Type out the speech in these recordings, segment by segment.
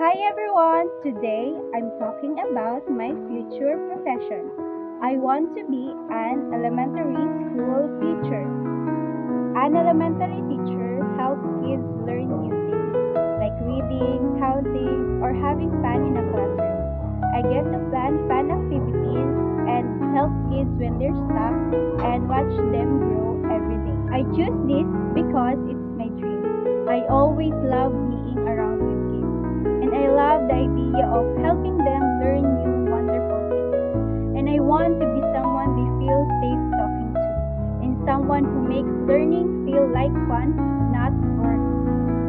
Hi everyone! Today I'm talking about my future profession. I want to be an elementary school teacher. An elementary teacher helps kids learn new things like reading, counting, or having fun in a classroom. I get to plan fun activities and help kids when they're stuck and watch them grow every day. I choose this because it's my dream. I always love being around with kids, and I love the idea of helping them learn new wonderful things. And I want to be someone they feel safe talking to, and someone who makes learning feel like fun, not work.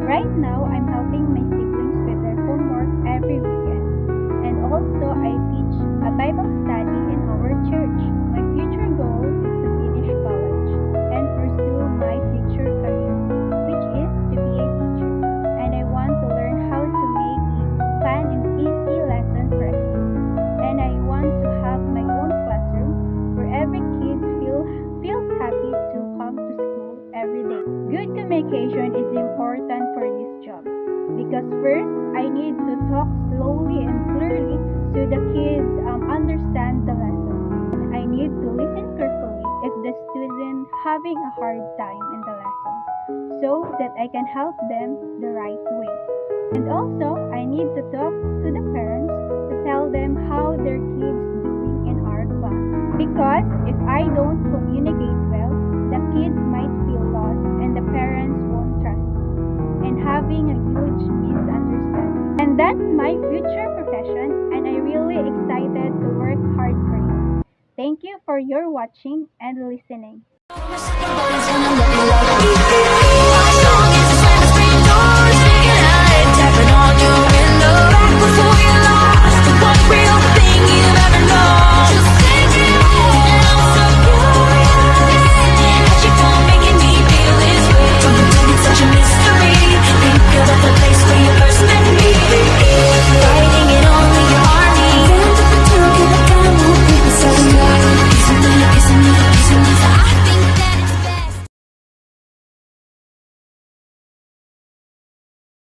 Right now, I'm helping my siblings with their homework every weekend. And also, I teach a Bible study in our church. My future goal is to finish college and pursue my future career, which is to be a teacher. And I want to learn how to make a fun and easy lesson for a kid. And I want to have my own classroom where every kid feels happy to come to school every day. Good communication is important for this job because first I need to talk slowly and clearly so the kids understand the lesson. I need to listen carefully if the student having a hard time in the lesson so that I can help them the right way. And also, I need to talk to the parents to tell them how their kids doing in our class. Because if I don't communicate well, the kids might feel lost and the parents won't trust me and having a huge misunderstanding. And that's my future profession and I'm really excited to work hard for it. Thank you for your watching and listening.